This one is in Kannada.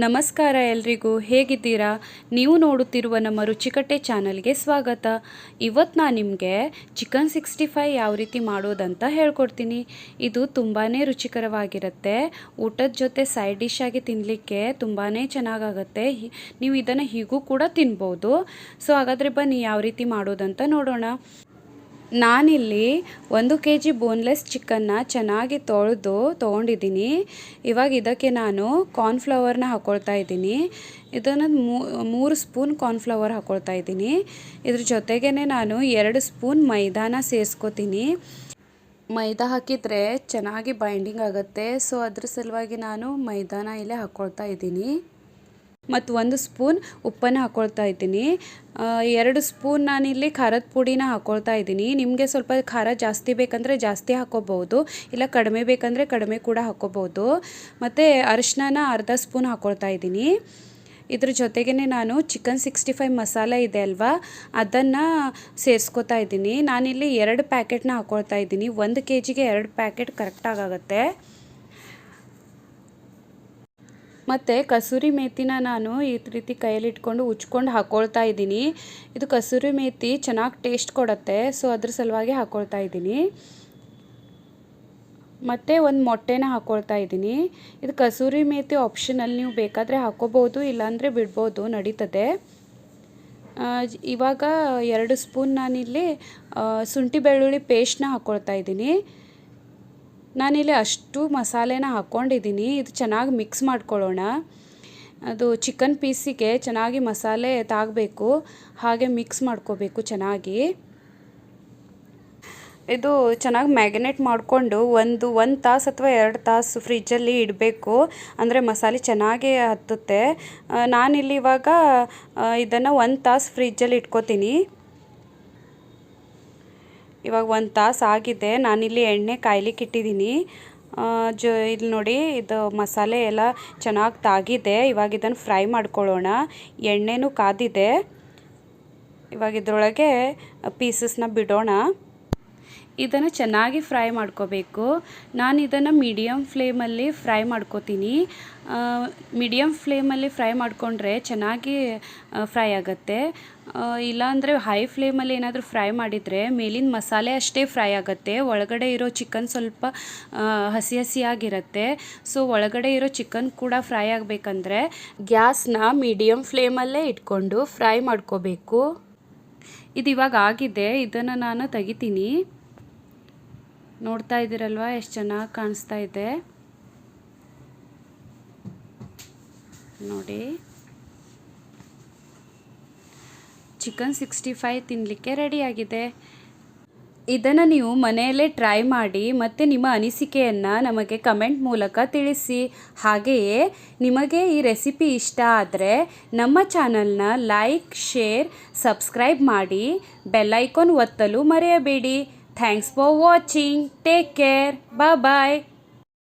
ನಮಸ್ಕಾರ ಎಲ್ರಿಗೂ, ಹೇಗಿದ್ದೀರಾ? ನೀವು ನೋಡುತ್ತಿರುವ ನಮ್ಮ ರುಚಿಕಟ್ಟೆ ಚಾನಲ್ಗೆ ಸ್ವಾಗತ. ಇವತ್ತು ನಾನು ನಿಮಗೆ ಚಿಕನ್ 65 ಯಾವ ರೀತಿ ಮಾಡೋದಂತ ಹೇಳ್ಕೊಡ್ತೀನಿ. ಇದು ತುಂಬಾ ರುಚಿಕರವಾಗಿರುತ್ತೆ. ಊಟದ ಜೊತೆ ಸೈಡ್ ಡಿಶ್ ಆಗಿ ತಿನ್ನಲಿಕ್ಕೆ ತುಂಬಾ ಚೆನ್ನಾಗಾಗುತ್ತೆ. ನೀವು ಇದನ್ನು ಹೀಗೂ ಕೂಡ ತಿನ್ಬೋದು. ಸೊ ಹಾಗಾದರೆ ಬನ್ನಿ ಯಾವ ರೀತಿ ಮಾಡೋದಂತ ನೋಡೋಣ. ನಾನಿಲ್ಲಿ 1 kg ಬೋನ್ಲೆಸ್ ಚಿಕನ್ನ ಚೆನ್ನಾಗಿ ತೊಗೊಂಡಿದ್ದೀನಿ. ಇವಾಗ ಇದಕ್ಕೆ ನಾನು ಕಾರ್ನ್ಫ್ಲವರ್ನ ಹಾಕ್ಕೊಳ್ತಾ ಇದ್ದೀನಿ. ಇದನ್ನು 3 ಸ್ಪೂನ್ ಕಾರ್ನ್ಫ್ಲವರ್ ಹಾಕ್ಕೊಳ್ತಾ ಇದ್ದೀನಿ. ಇದ್ರ ಜೊತೆಗೇ ನಾನು 2 ಸ್ಪೂನ್ ಮೈದಾನ ಸೇರಿಸ್ಕೋತೀನಿ. ಮೈದಾ ಹಾಕಿದರೆ ಚೆನ್ನಾಗಿ ಬೈಂಡಿಂಗ್ ಆಗುತ್ತೆ. ಸೊ ಅದ್ರ ಸಲುವಾಗಿ ನಾನು ಮೈದಾನ ಇಲ್ಲೇ ಹಾಕ್ಕೊಳ್ತಾ ಇದ್ದೀನಿ. ಮತ್ತು 1 ಸ್ಪೂನ್ ಉಪ್ಪನ್ನು ಹಾಕ್ಕೊಳ್ತಾ ಇದ್ದೀನಿ. 2 ಸ್ಪೂನ್ ನಾನಿಲ್ಲಿ ಖಾರದ ಪುಡಿನ ಹಾಕ್ಕೊಳ್ತಾ ಇದ್ದೀನಿ. ನಿಮಗೆ ಸ್ವಲ್ಪ ಖಾರ ಜಾಸ್ತಿ ಬೇಕಂದರೆ ಜಾಸ್ತಿ ಹಾಕ್ಕೋಬೋದು, ಇಲ್ಲ ಕಡಿಮೆ ಬೇಕಂದರೆ ಕಡಿಮೆ ಕೂಡ ಹಾಕ್ಕೋಬೋದು. ಮತ್ತು ಅರಿಶಿನ ಅರ್ಧ ಸ್ಪೂನ್ ಹಾಕ್ಕೊಳ್ತಾ ಇದ್ದೀನಿ. ಇದ್ರ ಜೊತೆಗೇ ನಾನು ಚಿಕನ್ 65 ಮಸಾಲೆ ಇದೆ ಅಲ್ವಾ, ಅದನ್ನು ಸೇರಿಸ್ಕೊತಾ ಇದ್ದೀನಿ. ನಾನಿಲ್ಲಿ 2 ಪ್ಯಾಕೆಟ್ನ ಹಾಕ್ಕೊಳ್ತಾ ಇದ್ದೀನಿ. 1 kgಗೆ 2 ಪ್ಯಾಕೆಟ್ ಕರೆಕ್ಟಾಗುತ್ತೆ. ಮತ್ತು ಕಸೂರಿ ಮೇಥಿನ ನಾನು ಈ ರೀತಿ ಕೈಯಲ್ಲಿ ಇಟ್ಕೊಂಡು ಉಜ್ಕೊಂಡು ಹಾಕ್ಕೊಳ್ತಾ ಇದ್ದೀನಿ. ಇದು ಕಸೂರಿ ಮೇಥಿ ಚೆನ್ನಾಗಿ ಟೇಸ್ಟ್ ಕೊಡುತ್ತೆ. ಸೊ ಅದ್ರ ಸಲುವಾಗಿ ಹಾಕ್ಕೊಳ್ತಾ ಇದ್ದೀನಿ. ಮತ್ತು 1 ಮೊಟ್ಟೆನ ಹಾಕ್ಕೊಳ್ತಾ ಇದ್ದೀನಿ. ಇದು ಕಸೂರಿ ಮೇಥಿ ಆಪ್ಷನಲ್, ನೀವು ಬೇಕಾದರೆ ಹಾಕ್ಕೋಬೋದು, ಇಲ್ಲಾಂದರೆ ಬಿಡ್ಬೋದು, ನಡೀತದೆ. ಇವಾಗ 2 ಸ್ಪೂನ್ ನಾನಿಲ್ಲಿ ಶುಂಠಿ ಬೆಳ್ಳುಳ್ಳಿ ಪೇಸ್ಟ್ನ ಹಾಕ್ಕೊಳ್ತಾ ಇದ್ದೀನಿ. ನಾನಿಲ್ಲಿ ಅಷ್ಟು ಮಸಾಲೆನ ಹಾಕ್ಕೊಂಡಿದ್ದೀನಿ. ಇದು ಚೆನ್ನಾಗಿ ಮಿಕ್ಸ್ ಮಾಡ್ಕೊಳ್ಳೋಣ. ಅದು ಚಿಕನ್ ಪೀಸಿಗೆ ಚೆನ್ನಾಗಿ ಮಸಾಲೆ ತಾಗಬೇಕು, ಹಾಗೆ ಮಿಕ್ಸ್ ಮಾಡ್ಕೋಬೇಕು ಚೆನ್ನಾಗಿ. ಇದು ಚೆನ್ನಾಗಿ ಮ್ಯಾರಿನೇಟ್ ಮಾಡಿಕೊಂಡು ಒಂದು ತಾಸು ಅಥವಾ 2 ತಾಸು ಫ್ರಿಜ್ಜಲ್ಲಿ ಇಡಬೇಕು. ಅಂದರೆ ಮಸಾಲೆ ಚೆನ್ನಾಗಿ ಹತ್ತುತ್ತೆ. ನಾನಿಲ್ಲಿ ಇವಾಗ ಇದನ್ನು 1 ತಾಸು ಫ್ರಿಜ್ಜಲ್ಲಿ ಇಟ್ಕೋತೀನಿ. ಇವಾಗ 1 ತಾಸು ಆಗಿದೆ. ನಾನಿಲ್ಲಿ ಎಣ್ಣೆ ಕಾಯ್ಲಿಕ್ಕೆ ಇಟ್ಟಿದ್ದೀನಿ. ಇಲ್ಲಿ ನೋಡಿ, ಇದು ಮಸಾಲೆ ಎಲ್ಲ ಚೆನ್ನಾಗಿ ತಾಗಿದೆ. ಇವಾಗ ಇದನ್ನು ಫ್ರೈ ಮಾಡ್ಕೊಳ್ಳೋಣ. ಎಣ್ಣೆನೂ ಕಾದಿದೆ. ಇವಾಗ ಇದರೊಳಗೆ ಪೀಸಸ್ನ ಬಿಡೋಣ. ಇದನ್ನು ಚೆನ್ನಾಗಿ ಫ್ರೈ ಮಾಡ್ಕೋಬೇಕು. ನಾನು ಇದನ್ನು ಮೀಡಿಯಮ್ ಫ್ಲೇಮಲ್ಲಿ ಫ್ರೈ ಮಾಡ್ಕೋತೀನಿ. ಮೀಡಿಯಮ್ ಫ್ಲೇಮಲ್ಲಿ ಫ್ರೈ ಮಾಡಿಕೊಂಡ್ರೆ ಚೆನ್ನಾಗಿ ಫ್ರೈ ಆಗುತ್ತೆ. ಇಲ್ಲಾಂದರೆ ಹೈ ಫ್ಲೇಮಲ್ಲಿ ಏನಾದರೂ ಫ್ರೈ ಮಾಡಿದರೆ ಮೇಲಿನ ಮಸಾಲೆ ಅಷ್ಟೇ ಫ್ರೈ ಆಗುತ್ತೆ, ಒಳಗಡೆ ಇರೋ ಚಿಕನ್ ಸ್ವಲ್ಪ ಹಸಿ ಹಸಿಯಾಗಿರುತ್ತೆ. ಸೊ ಒಳಗಡೆ ಇರೋ ಚಿಕನ್ ಕೂಡ ಫ್ರೈ ಆಗಬೇಕಂದ್ರೆ ಗ್ಯಾಸ್ನ ಮೀಡಿಯಮ್ ಫ್ಲೇಮಲ್ಲೇ ಇಟ್ಕೊಂಡು ಫ್ರೈ ಮಾಡ್ಕೋಬೇಕು. ಇದು ಇವಾಗ ಆಗಿದೆ. ಇದನ್ನು ನಾನು ತೆಗಿತೀನಿ. ನೋಡ್ತಾ ಇದ್ದೀರಲ್ವ ಎಷ್ಟು ಚೆನ್ನಾಗಿ ಕಾಣಿಸ್ತಾ ಇದೆ ನೋಡಿ. ಚಿಕನ್ 65 ತಿನ್ನಲಿಕ್ಕೆ ರೆಡಿಯಾಗಿದೆ. ಇದನ್ನು ನೀವು ಮನೆಯಲ್ಲೇ ಟ್ರೈ ಮಾಡಿ ಮತ್ತು ನಿಮ್ಮ ಅನಿಸಿಕೆಯನ್ನು ನಮಗೆ ಕಮೆಂಟ್ ಮೂಲಕ ತಿಳಿಸಿ. ಹಾಗೆಯೇ ನಿಮಗೆ ಈ ರೆಸಿಪಿ ಇಷ್ಟ ಆದರೆ ನಮ್ಮ ಚಾನಲ್ನ ಲೈಕ್, ಶೇರ್, ಸಬ್ಸ್ಕ್ರೈಬ್ ಮಾಡಿ. ಬೆಲ್ ಐಕಾನ್ ಒತ್ತಲು ಮರೆಯಬೇಡಿ. Thanks for watching. Take care. Bye bye.